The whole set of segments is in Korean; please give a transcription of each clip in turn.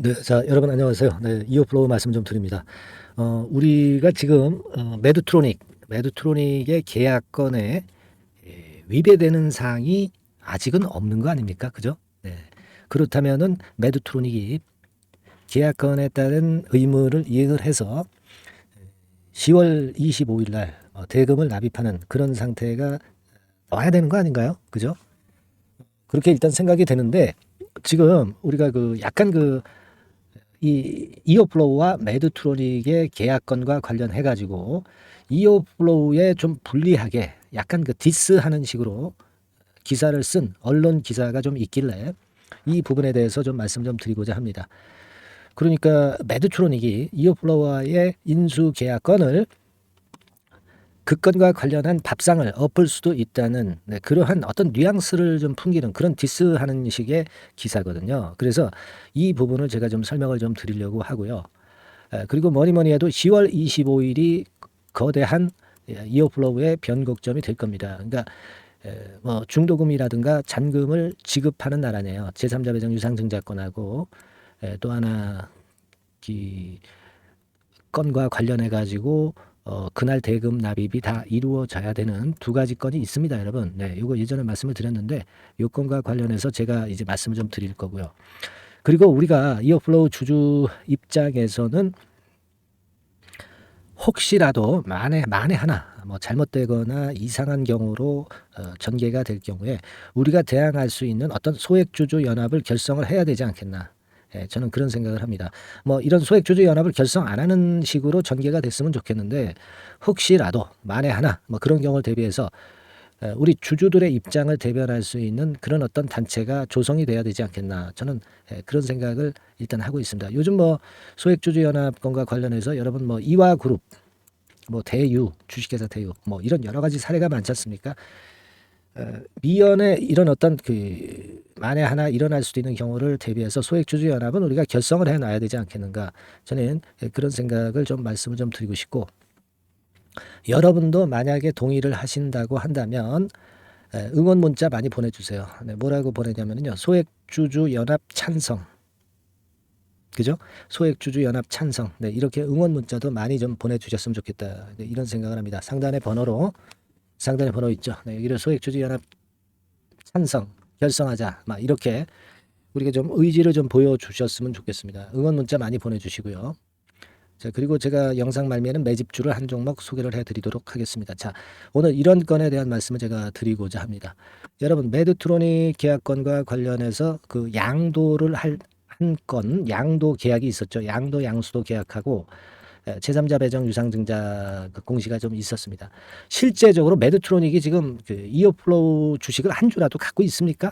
네. 자, 여러분 안녕하세요. 네. 이어플로우 말씀 좀 드립니다. 우리가 지금 매드트로닉의 계약건에 위배되는 사항이 아직은 없는 거 아닙니까? 그죠? 네. 그렇다면은 매드트로닉이 계약건에 따른 의무를 이행을 해서 10월 25일 날 대금을 납입하는 그런 상태가 와야 되는 거 아닌가요? 그죠? 그렇게 일단 생각이 되는데 지금 우리가 약간 이 이어플로우와 매드트로닉의 계약건과 관련해 가지고 이어플로우에 좀 불리하게 약간 디스하는 식으로 기사를 쓴 언론 기사가 좀 있길래 이 부분에 대해서 좀 말씀 좀 드리고자 합니다. 그러니까 매드트로닉이 이어플로우와의 인수 계약건을 그 건과 관련한 밥상을 엎을 수도 있다는 그러한 어떤 뉘앙스를 좀 풍기는 그런 디스하는 식의 기사거든요. 그래서 이 부분을 제가 좀 설명을 좀 드리려고 하고요. 그리고 뭐니 해도 10월 25일이 거대한 이어플로우의 변곡점이 될 겁니다. 그러니까 뭐 중도금이라든가 잔금을 지급하는 나라네요. 제3자 배정 유상증자권하고 또 하나 이 건과 관련해 가지고 그날 대금 납입이 다 이루어져야 되는 두 가지 건이 있습니다, 여러분. 네, 이거 예전에 말씀을 드렸는데 요 건과 관련해서 제가 이제 말씀을 좀 드릴 거고요. 그리고 우리가 이어플로우 주주 입장에서는 혹시라도 만에 하나 뭐 잘못되거나 이상한 경우로 전개가 될 경우에 우리가 대항할 수 있는 어떤 소액주주 연합을 결성을 해야 되지 않겠나. 예, 저는 그런 생각을 합니다. 뭐 이런 소액주주 연합을 결성 안 하는 식으로 전개가 됐으면 좋겠는데 혹시라도 만에 하나 뭐 그런 경우를 대비해서 우리 주주들의 입장을 대변할 수 있는 그런 어떤 단체가 조성이 돼야 되지 않겠나. 저는 그런 생각을 일단 하고 있습니다. 요즘 뭐 소액주주연합건과 관련해서 여러분 뭐 이화그룹, 뭐 대유, 주식회사 대유, 뭐 이런 여러 가지 사례가 많지 않습니까? 미연에 이런 어떤 만에 하나 일어날 수도 있는 경우를 대비해서 소액주주연합은 우리가 결성을 해놔야 되지 않겠는가. 저는 그런 생각을 좀 말씀을 좀 드리고 싶고 여러분도 만약에 동의를 하신다고 한다면 응원 문자 많이 보내주세요. 네, 뭐라고 보내냐면요. 소액주주 연합 찬성. 그죠? 소액주주 연합 찬성. 네, 이렇게 응원 문자도 많이 좀 보내주셨으면 좋겠다. 네, 이런 생각을 합니다. 상단에 번호 있죠. 네, 여기를 소액주주 연합 찬성 결성하자. 막 이렇게 우리가 좀 의지를 좀 보여주셨으면 좋겠습니다. 응원 문자 많이 보내주시고요. 자, 그리고 제가 영상 말미에는 매집주를 한 종목 소개를 해드리도록 하겠습니다. 자, 오늘 이런 건에 대한 말씀을 제가 드리고자 합니다. 여러분, 매드트로닉 계약건과 관련해서 그 양도를 한 건, 양도 계약이 있었죠. 양도 양수도 계약하고 제3자 배정 유상증자 공시가 좀 있었습니다. 실제적으로 매드트로닉이 지금 이어플로우 주식을 한 주라도 갖고 있습니까?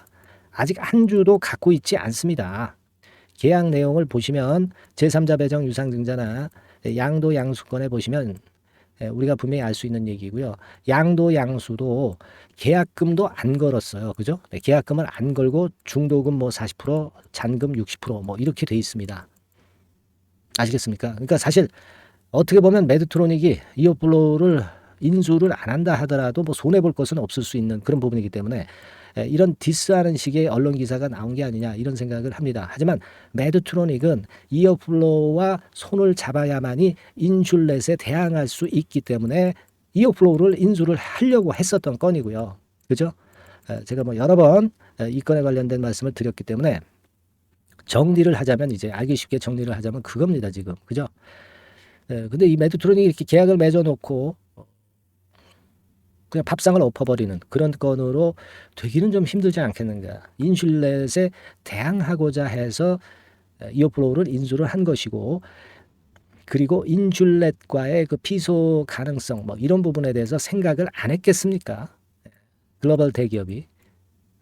아직 한 주도 갖고 있지 않습니다. 계약 내용을 보시면 제3자 배정 유상증자나 양도 양수권에 보시면 우리가 분명히 알 수 있는 얘기고요. 양도 양수도 계약금도 안 걸었어요. 그죠? 계약금을 안 걸고 중도금 뭐 40%, 잔금 60%뭐 이렇게 돼 있습니다. 아시겠습니까? 그러니까 사실 어떻게 보면 매드트로닉이 이어플로우를 인수를 안 한다 하더라도 뭐 손해 볼 것은 없을 수 있는 그런 부분이기 때문에 이런 디스하는 식의 언론 기사가 나온 게 아니냐 이런 생각을 합니다. 하지만 매드트로닉은 이어플로우와 손을 잡아야만이 인슐렛에 대항할 수 있기 때문에 이어플로우를 인수를 하려고 했었던 건이고요. 그죠? 제가 뭐 여러 번 이 건에 관련된 말씀을 드렸기 때문에 정리를 하자면 이제 알기 쉽게 정리를 하자면 그겁니다, 지금. 그죠? 근데 이 매드트로닉이 이렇게 계약을 맺어놓고 그냥 밥상을 엎어버리는 그런 건으로 되기는 좀 힘들지 않겠는가. 인슐렛에 대항하고자 해서 이어플로우를 인수를 한 것이고 그리고 인슐렛과의 그 피소 가능성 뭐 이런 부분에 대해서 생각을 안 했겠습니까? 글로벌 대기업이.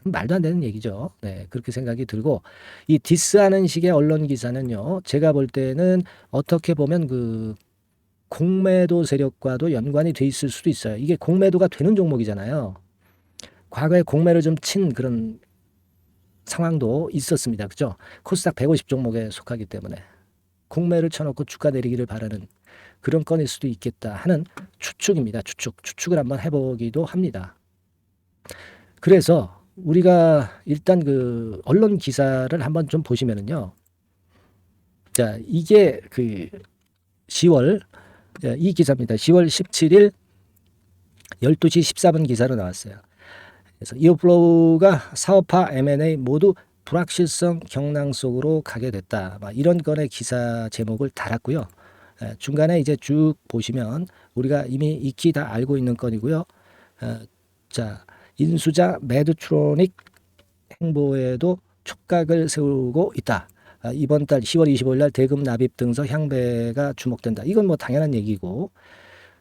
말도 안 되는 얘기죠. 네, 그렇게 생각이 들고 이 디스하는 식의 언론 기사는요. 제가 볼 때는 어떻게 보면 공매도 세력과도 연관이 돼 있을 수도 있어요. 이게 공매도가 되는 종목이잖아요. 과거에 공매를 좀 친 그런 상황도 있었습니다. 그죠? 코스닥 150 종목에 속하기 때문에 공매를 쳐놓고 주가 내리기를 바라는 그런 건일 수도 있겠다 하는 추측입니다. 추측을 한번 해보기도 합니다. 그래서 우리가 일단 언론 기사를 한번 좀 보시면은요. 자, 이게 그 10월 이 기사입니다. 10월 17일 12시 14분 기사로 나왔어요. 그래서 이어플로우가 사업화 M&A 모두 불확실성 경랑 속으로 가게 됐다. 막 이런 건의 기사 제목을 달았고요. 중간에 이제 쭉 보시면 우리가 이미 익히 다 알고 있는 건이고요. 자, 인수자 매드트로닉 행보에도 촉각을 세우고 있다. 이번 달 10월 25일 날 대금 납입 등서 향배가 주목된다. 이건 뭐 당연한 얘기고.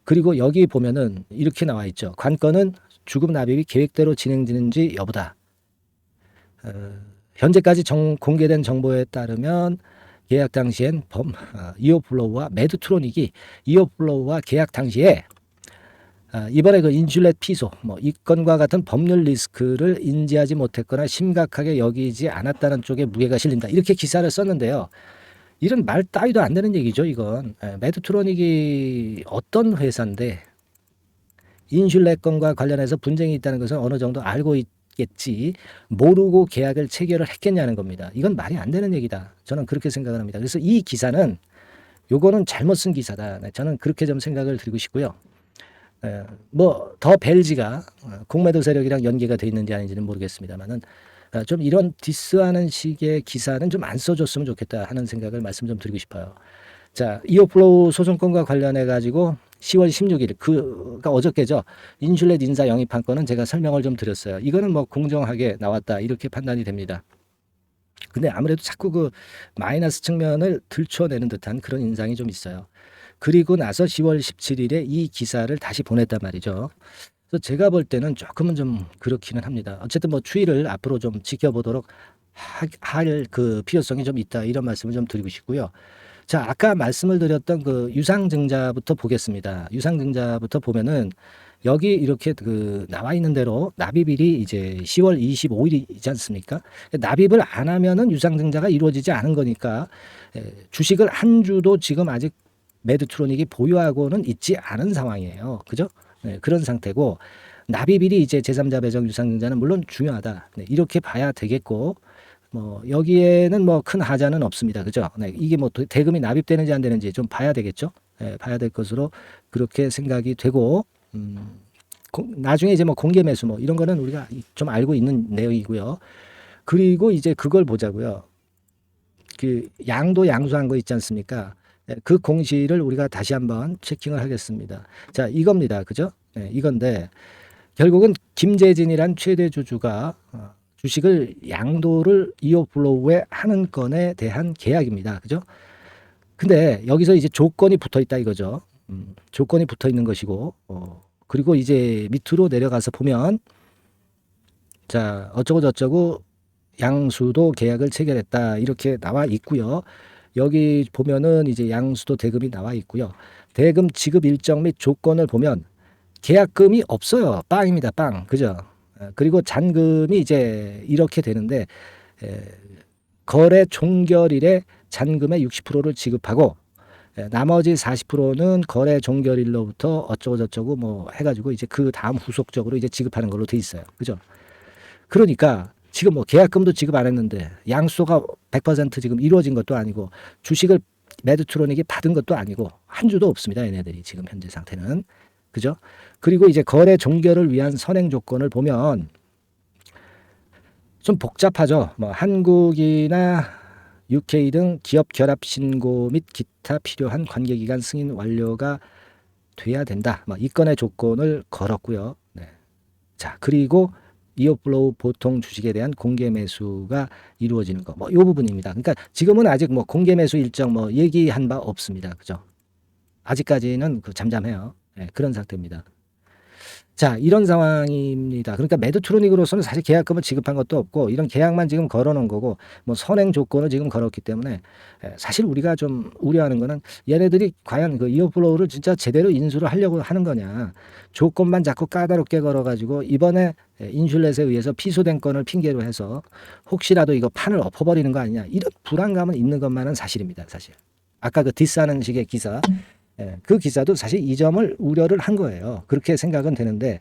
그리고 여기 보면은 이렇게 나와 있죠. 관건은 주급 납입이 계획대로 진행되는지 여부다. 현재까지 공개된 정보에 따르면 계약 당시엔 이어플로우와 매드트로닉이 이어플로우와 계약 당시에 이번에 그 인슐렛 피소 이 건과 같은 법률 리스크를 인지하지 못했거나 심각하게 여기지 않았다는 쪽에 무게가 실린다. 이렇게 기사를 썼는데요. 이런 말 따위도 안 되는 얘기죠. 이건 매드트로닉이 어떤 회사인데 인슐렛 건과 관련해서 분쟁이 있다는 것은 어느 정도 알고 있겠지 모르고 계약을 체결을 했겠냐는 겁니다. 이건 말이 안 되는 얘기다. 저는 그렇게 생각을 합니다. 그래서 이 기사는 요거는 잘못 쓴 기사다. 저는 그렇게 좀 생각을 드리고 싶고요. 뭐 더 벨지가 공매도 세력이랑 연계가 돼 있는지 아닌지는 모르겠습니다만은 좀 이런 디스하는 식의 기사는 좀 안 써줬으면 좋겠다 하는 생각을 말씀 좀 드리고 싶어요. 자, 이어플로우 소송건과 관련해 가지고 10월 16일 그가 어저께죠. 인슐렛 인사 영입한 건은 제가 설명을 좀 드렸어요. 이거는 뭐 공정하게 나왔다 이렇게 판단이 됩니다. 근데 아무래도 자꾸 그 마이너스 측면을 들춰내는 듯한 그런 인상이 좀 있어요. 그리고 나서 10월 17일에 이 기사를 다시 보냈단 말이죠. 그래서 제가 볼 때는 조금은 좀 그렇기는 합니다. 어쨌든 뭐 추이를 앞으로 좀 지켜보도록 할 그 필요성이 좀 있다 이런 말씀을 좀 드리고 싶고요. 자, 아까 말씀을 드렸던 그 유상증자부터 보겠습니다. 유상증자부터 보면은 여기 이렇게 그 나와 있는 대로 납입일이 이제 10월 25일이지 않습니까? 납입을 안 하면은 유상증자가 이루어지지 않은 거니까 주식을 한 주도 지금 아직 매드트로닉이 보유하고는 있지 않은 상황이에요. 그죠? 네, 그런 상태고 납입일이 이제 제3자 배정 유상증자는 물론 중요하다. 네, 이렇게 봐야 되겠고 뭐 여기에는 뭐 큰 하자는 없습니다. 그죠? 네, 이게 뭐 대금이 납입되는지 안 되는지 좀 봐야 되겠죠? 네, 봐야 될 것으로 그렇게 생각이 되고 나중에 이제 뭐 공개 매수 뭐 이런 거는 우리가 좀 알고 있는 내용이고요. 그리고 이제 그걸 보자고요. 그 양수한 거 있지 않습니까? 그 공시를 우리가 다시 한번 체킹을 하겠습니다. 자, 이겁니다. 그죠? 네, 이건데 결국은 김재진이란 최대 주주가 주식을 양도를 이어플로우에 하는 건에 대한 계약입니다. 그죠? 근데 여기서 이제 조건이 붙어 있다 이거죠. 조건이 붙어 있는 것이고 그리고 이제 밑으로 내려가서 보면 자, 어쩌고 저쩌고 양수도 계약을 체결했다 이렇게 나와 있고요. 여기 보면은 이제 양수도 대금이 나와 있고요. 대금 지급 일정 및 조건을 보면 계약금이 없어요. 빵입니다. 빵. 그죠? 그리고 잔금이 이제 이렇게 되는데 거래 종결일에 잔금의 60%를 지급하고 나머지 40%는 거래 종결일로부터 어쩌고 저쩌고 뭐 해가지고 이제 그 다음 후속적으로 이제 지급하는 걸로 돼 있어요. 그죠? 그러니까 지금 뭐 계약금도 지급 안 했는데 양수가 100% 지금 이루어진 것도 아니고 주식을 매드트로닉이 받은 것도 아니고 한 주도 없습니다. 얘네들이 지금 현재 상태는. 그죠? 그리고 이제 거래 종결을 위한 선행 조건을 보면 좀 복잡하죠. 뭐 한국이나 UK 등 기업 결합 신고 및 기타 필요한 관계기관 승인 완료가 돼야 된다. 뭐 이 건의 조건을 걸었고요. 네. 자, 그리고 이어플로우 보통 주식에 대한 공개 매수가 이루어지는 거. 뭐 이 부분입니다. 그러니까 지금은 아직 뭐 공개 매수 일정 뭐 얘기한 바 없습니다. 그죠? 아직까지는 그 잠잠해요. 네, 그런 상태입니다. 자, 이런 상황입니다. 그러니까 매드트로닉으로서는 사실 계약금을 지급한 것도 없고 이런 계약만 지금 걸어놓은 거고 뭐 선행 조건을 지금 걸었기 때문에 사실 우리가 좀 우려하는 거는 얘네들이 과연 그 이어플로우를 진짜 제대로 인수를 하려고 하는 거냐. 조건만 자꾸 까다롭게 걸어가지고 이번에 인슐렛에 의해서 피소된 건을 핑계로 해서 혹시라도 이거 판을 엎어버리는 거 아니냐. 이런 불안감은 있는 것만은 사실입니다. 사실. 아까 그 디스하는 식의 기사. 그 기사도 사실 이 점을 우려를 한 거예요. 그렇게 생각은 되는데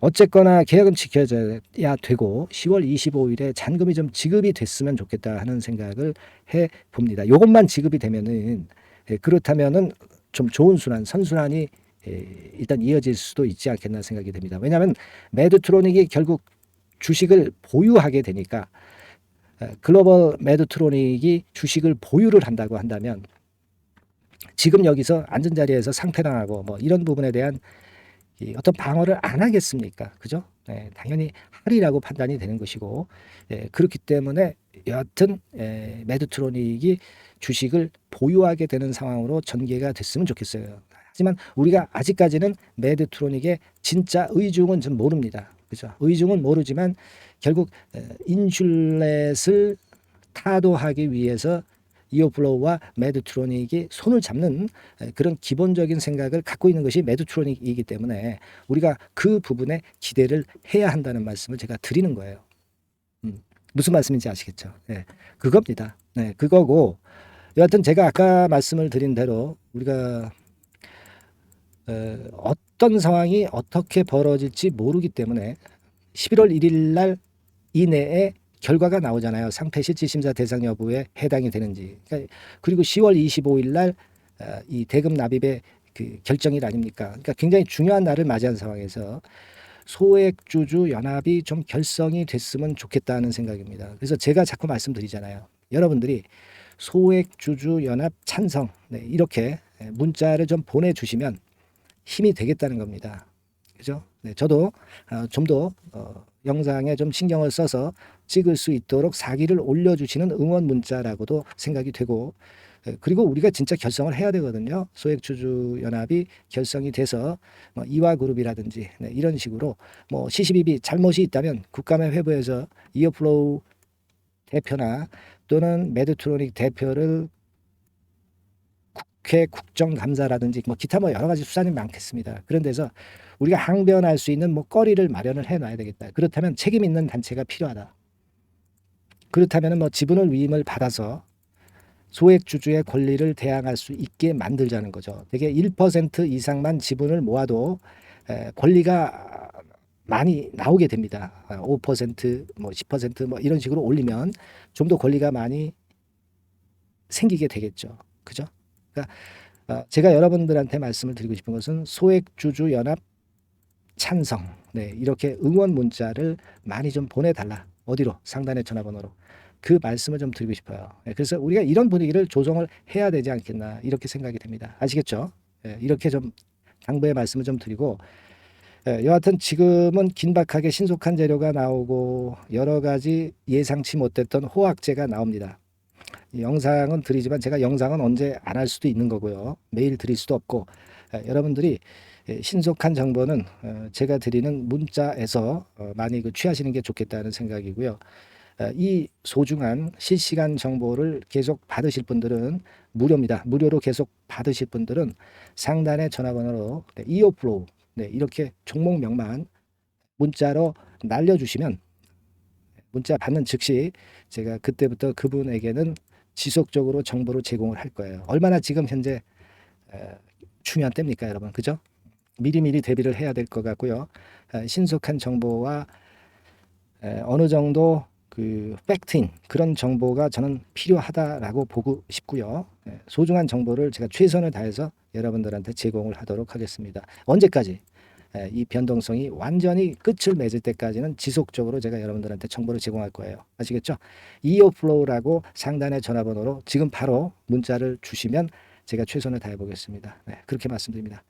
어쨌거나 계약은 지켜져야 되고 10월 25일에 잔금이 좀 지급이 됐으면 좋겠다 하는 생각을 해 봅니다. 요것만 지급이 되면은 그렇다면은 좀 좋은 순환, 선순환이 일단 이어질 수도 있지 않겠나 생각이 됩니다. 왜냐하면 매드트로닉이 결국 주식을 보유하게 되니까 글로벌 매드트로닉이 주식을 보유를 한다고 한다면 지금 여기서 앉은 자리에서 상패당하고 뭐 이런 부분에 대한 어떤 방어를 안 하겠습니까? 그죠? 당연히 하리라고 판단이 되는 것이고, 그렇기 때문에 여하튼 매드트로닉이 주식을 보유하게 되는 상황으로 전개가 됐으면 좋겠어요. 하지만 우리가 아직까지는 매드트로닉의 진짜 의중은 좀 모릅니다. 그죠? 의중은 모르지만 결국 인슐렛을 타도하기 위해서 이오플로우와 매드트로닉이 손을 잡는 그런 기본적인 생각을 갖고 있는 것이 매드트로닉이기 때문에 우리가 그 부분에 기대를 해야 한다는 말씀을 제가 드리는 거예요. 무슨 말씀인지 아시겠죠? 네, 그겁니다. 네, 그거고 여하튼 제가 아까 말씀을 드린 대로 우리가 어떤 상황이 어떻게 벌어질지 모르기 때문에 11월 1일 날 이내에 결과가 나오잖아요. 상패 실질심사 대상 여부에 해당이 되는지. 그리고 10월 25일 날 이 대금 납입의 그 결정일 아닙니까? 그러니까 굉장히 중요한 날을 맞이한 상황에서 소액주주 연합이 좀 결성이 됐으면 좋겠다는 생각입니다. 그래서 제가 자꾸 말씀드리잖아요. 여러분들이 소액주주 연합 찬성 이렇게 문자를 좀 보내주시면 힘이 되겠다는 겁니다. 그죠? 네, 저도 좀 더 영상에 좀 신경을 써서 찍을 수 있도록 사기를 올려주시는 응원 문자라고도 생각이 되고, 그리고 우리가 진짜 결성을 해야 되거든요. 소액주주 연합이 결성이 돼서 뭐 이화그룹이라든지 이런 식으로 뭐 CCBB 잘못이 있다면 국감의 회부에서 이어플로우 대표나 또는 매드트로닉 대표를 국회 국정감사라든지 뭐 기타 뭐 여러 가지 수단이 많겠습니다. 그런 데서 우리가 항변할 수 있는 뭐 거리를 마련을 해놔야 되겠다. 그렇다면 책임 있는 단체가 필요하다. 그렇다면 뭐 지분을 위임을 받아서 소액 주주의 권리를 대항할 수 있게 만들자는 거죠. 되게 1% 이상만 지분을 모아도 권리가 많이 나오게 됩니다. 5%뭐 10%뭐 이런 식으로 올리면 좀 더 권리가 많이 생기게 되겠죠. 그죠? 그러니까 제가 여러분들한테 말씀을 드리고 싶은 것은 소액주주 연합 찬성 이렇게 응원 문자를 많이 좀 보내달라. 어디로? 상단의 전화번호로. 그 말씀을 좀 드리고 싶어요. 그래서 우리가 이런 분위기를 조성을 해야 되지 않겠나 이렇게 생각이 됩니다. 아시겠죠? 이렇게 좀 당부의 말씀을 좀 드리고 여하튼 지금은 긴박하게 신속한 재료가 나오고 여러 가지 예상치 못했던 호황제가 나옵니다. 영상은 드리지만 제가 영상은 언제 안 할 수도 있는 거고요. 매일 드릴 수도 없고 여러분들이 신속한 정보는 제가 드리는 문자에서 많이 취하시는 게 좋겠다는 생각이고요. 이 소중한 실시간 정보를 계속 받으실 분들은 무료입니다. 무료로 계속 받으실 분들은 상단의 전화번호로 이오플로우 이렇게 종목명만 문자로 날려주시면 문자 받는 즉시 제가 그때부터 그분에게는 지속적으로 정보를 제공을 할 거예요. 얼마나 지금 현재 중요한 때입니까, 여러분? 그죠? 미리미리 대비를 해야 될 것 같고요. 신속한 정보와 어느 정도 그 팩트인 그런 정보가 저는 필요하다라고 보고 싶고요. 소중한 정보를 제가 최선을 다해서 여러분들한테 제공을 하도록 하겠습니다. 언제까지? 이 변동성이 완전히 끝을 맺을 때까지는 지속적으로 제가 여러분들한테 정보를 제공할 거예요. 아시겠죠? 이오플로우라고 상단의 전화번호로 지금 바로 문자를 주시면 제가 최선을 다해 보겠습니다. 그렇게 말씀드립니다.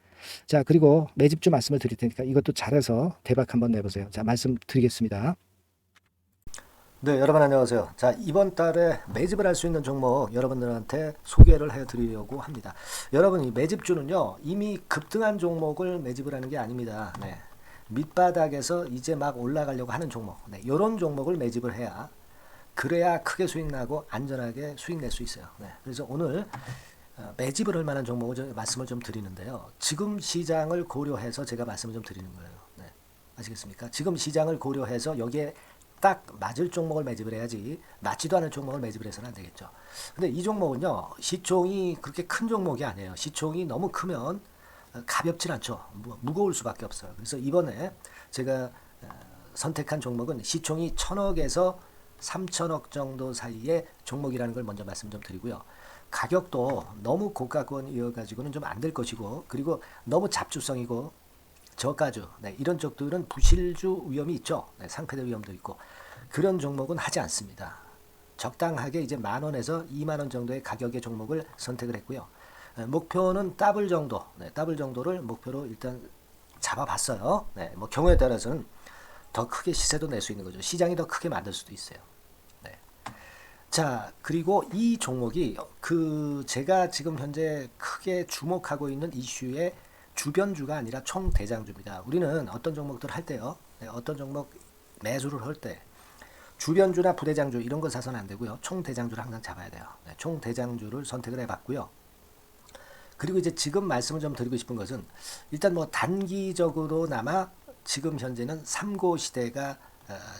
자, 그리고 매집주 말씀을 드릴 테니까 이것도 잘해서 대박 한번 내보세요. 자, 말씀 드리겠습니다. 네, 여러분 안녕하세요. 자, 이번 달에 매집을 할 수 있는 종목 여러분들한테 소개를 해드리려고 합니다. 여러분, 이 매집주는요, 이미 급등한 종목을 매집을 하는 게 아닙니다. 밑바닥에서 이제 막 올라가려고 하는 종목, 이런 종목을 매집을 해야 그래야 크게 수익 나고 안전하게 수익 낼 수 있어요. 그래서 오늘 매집을 할 만한 종목을 말씀을 좀 드리는데요. 지금 시장을 고려해서 제가 말씀을 좀 드리는 거예요. 아시겠습니까? 지금 시장을 고려해서 여기에 딱 맞을 종목을 매집을 해야지 맞지도 않은 종목을 매집을 해서는 안 되겠죠. 근데 이 종목은요, 시총이 그렇게 큰 종목이 아니에요. 시총이 너무 크면 가볍진 않죠. 무거울 수밖에 없어요. 그래서 이번에 제가 선택한 종목은 시총이 1000억에서 3000억 정도 사이의 종목이라는 걸 먼저 말씀 좀 드리고요. 가격도 너무 고가권이어가지고는 좀 안 될 것이고, 그리고 너무 잡주성이고 저가주, 네, 이런 쪽들은 부실주 위험이 있죠. 네, 상패될 위험도 있고, 그런 종목은 하지 않습니다. 적당하게 이제 10,000원에서 20,000원 정도의 가격의 종목을 선택을 했고요. 목표는 더블 정도, 네, 더블 정도를 목표로 일단 잡아봤어요. 네, 뭐 경우에 따라서는 더 크게 시세도 낼 수 있는 거죠. 시장이 더 크게 만들 수도 있어요. 네. 자, 그리고 이 종목이 제가 지금 현재 크게 주목하고 있는 이슈의 주변주가 아니라 총대장주입니다. 우리는 어떤 종목들 할 때요, 네, 어떤 종목 매수를 할 때 주변주나 부대장주 이런 거 사서는 안 되고요. 총대장주를 항상 잡아야 돼요. 네, 총대장주를 선택을 해봤고요. 그리고 이제 지금 말씀을 좀 드리고 싶은 것은 일단 뭐 단기적으로나마 지금 현재는 3고 시대가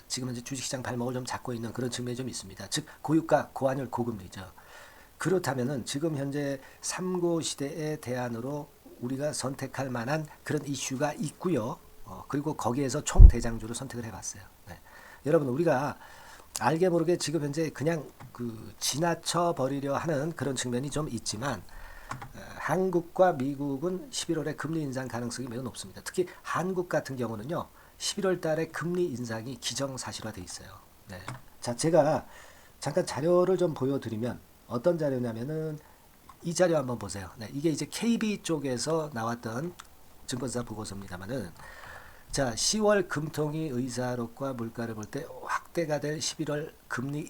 지금 현재 주식시장 발목을 좀 잡고 있는 그런 측면이 좀 있습니다. 즉 고유가, 고환율, 고금리죠. 그렇다면은 지금 현재 3고 시대의 대안으로 우리가 선택할 만한 그런 이슈가 있고요. 그리고 거기에서 총대장주를 선택을 해봤어요. 네. 여러분 우리가 알게 모르게 지금 현재 그냥 지나쳐 버리려 하는 그런 측면이 좀 있지만 한국과 미국은 11월에 금리 인상 가능성이 매우 높습니다. 특히 한국 같은 경우는요, 11월 달에 금리 인상이 기정사실화돼 있어요. 네. 자, 제가 잠깐 자료를 좀 보여드리면 어떤 자료냐면은 이 자료 한번 보세요. 네, 이게 이제 KB 쪽에서 나왔던 증권사 보고서입니다만은, 자, 10월 금통위 의사록과 물가를 볼 때 확대가 될 11월 금리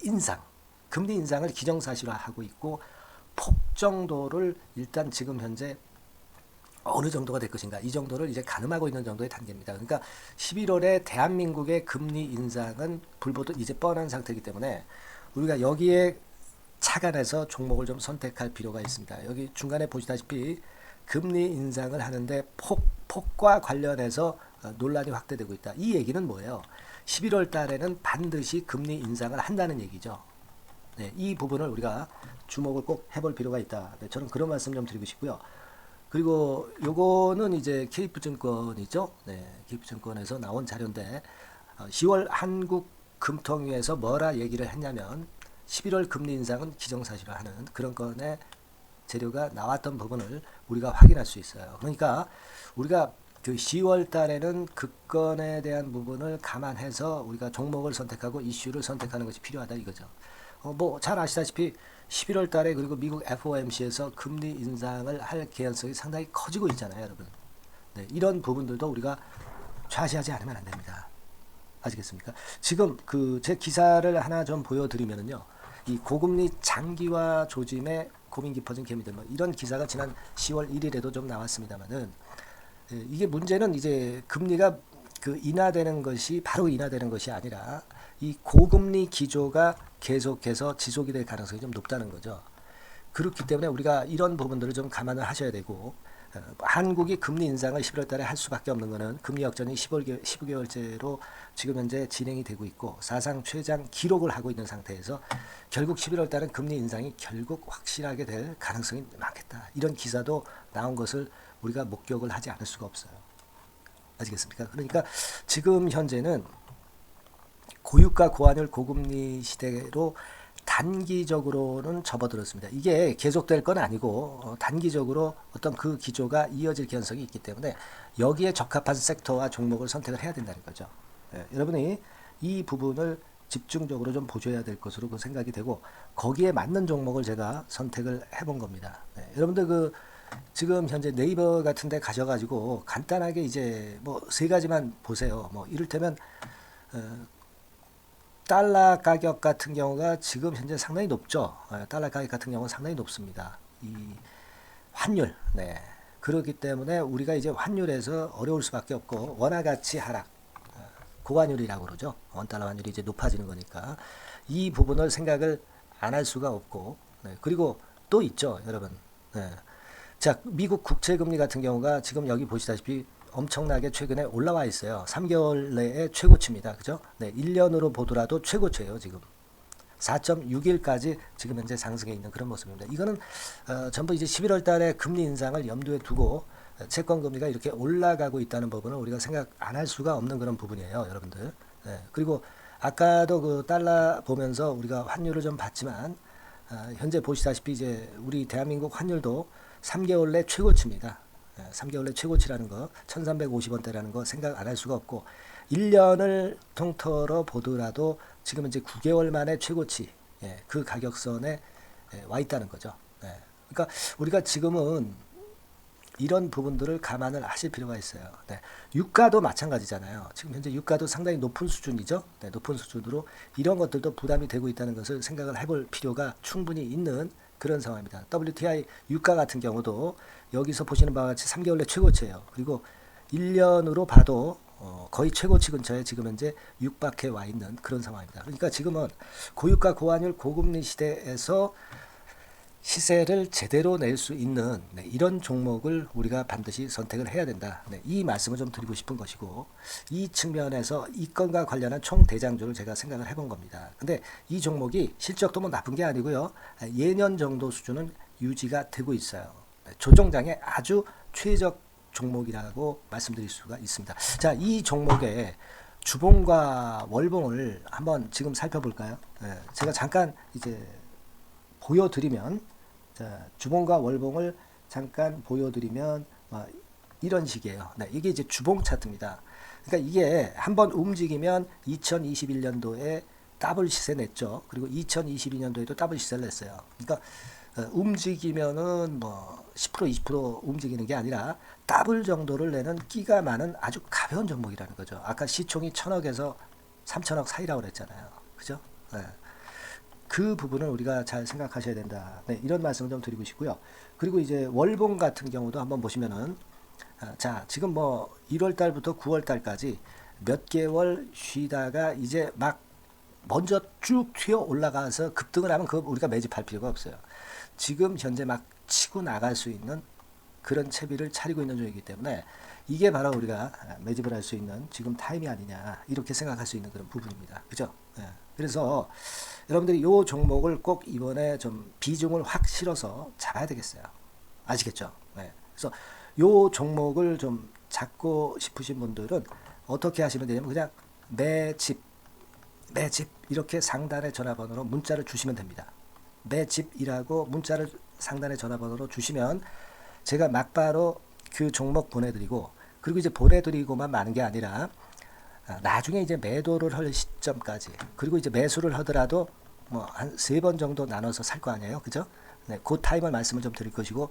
인상을 기정사실화하고 있고, 폭 정도를 일단 지금 현재 어느 정도가 될 것인가, 이 정도를 이제 가늠하고 있는 정도의 단계입니다. 그러니까 11월에 대한민국의 금리 인상은 불보듯 이제 뻔한 상태이기 때문에 우리가 여기에 착안해서 종목을 좀 선택할 필요가 있습니다. 여기 중간에 보시다시피 금리 인상을 하는데 폭과 관련해서 논란이 확대되고 있다. 이 얘기는 뭐예요? 11월 달에는 반드시 금리 인상을 한다는 얘기죠. 네, 이 부분을 우리가 주목을 꼭 해볼 필요가 있다. 네, 저는 그런 말씀 좀 드리고 싶고요. 그리고 요거는 이제 KF증권이죠. 네, KF증권에서 나온 자료인데 10월 한국 금통위에서 뭐라 얘기를 했냐면 11월 금리 인상은 기정사실화하는 그런 건의 재료가 나왔던 부분을 우리가 확인할 수 있어요. 그러니까 우리가 10월 달에는 그 건에 대한 부분을 감안해서 우리가 종목을 선택하고 이슈를 선택하는 것이 필요하다 이거죠. 뭐 잘 아시다시피 11월 달에 그리고 미국 FOMC에서 금리 인상을 할 개연성이 상당히 커지고 있잖아요, 여러분. 네, 이런 부분들도 우리가 좌시하지 않으면 안 됩니다. 아시겠습니까? 지금 제 기사를 하나 좀 보여드리면은요, 이 고금리 장기화 조짐에 고민 깊어진 개미들, 뭐 이런 기사가 지난 10월 1일에도 좀 나왔습니다만은, 이게 문제는 이제 금리가 인하되는 것이 바로 인하되는 것이 아니라 이 고금리 기조가 계속해서 지속이 될 가능성이 좀 높다는 거죠. 그렇기 때문에 우리가 이런 부분들을 좀 감안을 하셔야 되고, 한국이 금리 인상을 11월 달에 할 수밖에 없는 것은 금리 역전이 15개월째로 지금 현재 진행이 되고 있고 사상 최장 기록을 하고 있는 상태에서 결국 11월 달은 금리 인상이 결국 확실하게 될 가능성이 많겠다. 이런 기사도 나온 것을 우리가 목격을 하지 않을 수가 없어요. 아시겠습니까? 그러니까 지금 현재는 고유가 고환율 고금리 시대로 단기적으로는 접어들었습니다. 이게 계속될 건 아니고 단기적으로 어떤 그 기조가 이어질 개연성이 있기 때문에 여기에 적합한 섹터와 종목을 선택을 해야 된다는 거죠. 여러분이 이 부분을 집중적으로 좀 보셔야 될 것으로 생각이 되고 거기에 맞는 종목을 제가 선택을 해본 겁니다. 여러분들 지금 현재 네이버 같은 데 가셔가지고 간단하게 이제 뭐 세 가지만 보세요. 뭐 이를테면 달러 가격 같은 경우가 지금 현재 상당히 높죠. 달러 가격 같은 경우는 상당히 높습니다. 이 환율, 네. 그렇기 때문에 우리가 이제 환율에서 어려울 수밖에 없고 원화 가치 하락, 고환율이라고 그러죠. 원달러 환율이 이제 높아지는 거니까 이 부분을 생각을 안 할 수가 없고, 네. 그리고 또 있죠, 여러분. 네. 자, 미국 국채금리 같은 경우가 지금 여기 보시다시피 엄청나게 최근에 올라와 있어요. 3개월 내에 최고치입니다. 그죠? 네, 1년으로 보더라도 최고치예요, 지금. 4.61까지 지금 현재 상승해 있는 그런 모습입니다. 이거는 전부 이제 11월 달에 금리 인상을 염두에 두고 채권 금리가 이렇게 올라가고 있다는 부분은 우리가 생각 안 할 수가 없는 그런 부분이에요, 여러분들. 그리고 아까도 그 달러 보면서 우리가 환율을 좀 봤지만 현재 보시다시피 이제 우리 대한민국 환율도 3개월 내 최고치입니다. 3개월 내 최고치라는 거 1350원대라는 거 생각 안 할 수가 없고 1년을 통틀어 보더라도 지금 이제 9개월 만에 최고치 그 가격선에 와 있다는 거죠. 그러니까 우리가 지금은 이런 부분들을 감안을 하실 필요가 있어요. 유가도 마찬가지잖아요. 지금 현재 유가도 상당히 높은 수준이죠. 높은 수준으로 이런 것들도 부담이 되고 있다는 것을 생각을 해볼 필요가 충분히 있는 그런 상황입니다. WTI 유가 같은 경우도 여기서 보시는 바와 같이 3개월 내 최고치예요. 그리고 1년으로 봐도 거의 최고치 근처에 지금 현재 육박해 와 있는 그런 상황입니다. 그러니까 지금은 고유가 고환율 고금리 시대에서 시세를 제대로 낼 수 있는 이런 종목을 우리가 반드시 선택을 해야 된다. 이 말씀을 좀 드리고 싶은 것이고 이 측면에서 이 건과 관련한 총 대장주를 제가 생각을 해본 겁니다. 근데 이 종목이 실적도 뭐 나쁜 게 아니고요. 예년 정도 수준은 유지가 되고 있어요. 조정장의 아주 최적 종목이라고 말씀드릴 수가 있습니다. 자, 이 종목의 주봉과 월봉을 한번 지금 살펴볼까요? 제가 잠깐 이제 보여드리면 자, 주봉과 월봉을 잠깐 보여드리면 이런 식이에요. 이게 이제 주봉 차트입니다. 그러니까 이게 한번 움직이면 2021년도에 더블 시세 냈죠. 그리고 2022년도에도 더블 시세를 냈어요. 그러니까 움직이면은 뭐 10% 20% 움직이는 게 아니라 더블 정도를 내는 끼가 많은 아주 가벼운 종목이라는 거죠. 아까 시총이 1000억에서 3000억 사이라고 그랬잖아요. 그죠? 그 부분을 우리가 잘 생각하셔야 된다. 이런 말씀을 좀 드리고 싶고요. 그리고 이제 월봉 같은 경우도 한번 보시면은 자, 지금 뭐 1월 달부터 9월 달까지 몇 개월 쉬다가 이제 막 먼저 쭉 튀어 올라가서 급등을 하면 그거 우리가 매집할 필요가 없어요. 지금 현재 막 치고 나갈 수 있는 그런 채비를 차리고 있는 중이기 때문에 이게 바로 우리가 매집을 할 수 있는 지금 타임이 아니냐 이렇게 생각할 수 있는 그런 부분입니다. 그죠? 그래서 여러분들이 이 종목을 꼭 이번에 좀 비중을 확 실어서 잡아야 되겠어요. 아시겠죠? 그래서 이 종목을 좀 잡고 싶으신 분들은 어떻게 하시면 되냐면 그냥 매집 이렇게 상단의 전화번호로 문자를 주시면 됩니다. 매집이라고 문자를 상단의 전화번호로 주시면 제가 막바로 그 종목 보내드리고 그리고 이제 보내드리고만 마는 게 아니라 나중에 이제 매도를 할 시점까지 그리고 이제 매수를 하더라도 뭐 한 3번 정도 나눠서 살 거 아니에요. 그죠? 그 타임을 말씀을 좀 드릴 것이고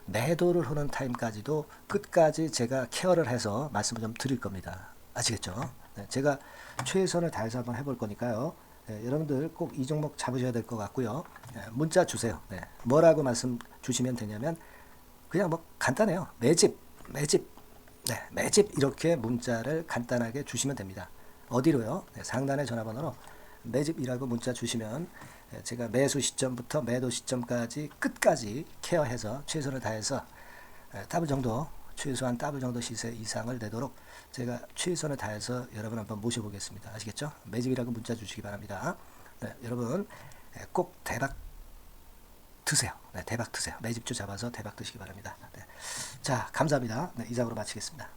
매도를 하는 타임까지도 끝까지 제가 케어를 해서 말씀을 좀 드릴 겁니다. 아시겠죠? 제가 최선을 다해서 한번 해볼 거니까요. 여러분들 꼭 이 종목 잡으셔야 될 것 같고요. 문자 주세요. 뭐라고 말씀 주시면 되냐면 그냥 뭐 간단해요. 매집 이렇게 문자를 간단하게 주시면 됩니다. 어디로요? 상단의 전화번호로 매집이라고 문자 주시면 제가 매수 시점부터 매도 시점까지 끝까지 케어해서 최선을 다해서 더블 정도 최소한 더블 정도 시세 이상을 내도록 제가 최선을 다해서 여러분 한번 모셔보겠습니다. 아시겠죠? 매집이라고 문자 주시기 바랍니다. 여러분 꼭 대박 드세요. 대박 드세요. 매집주 잡아서 대박 드시기 바랍니다. 자, 감사합니다. 이상으로 마치겠습니다.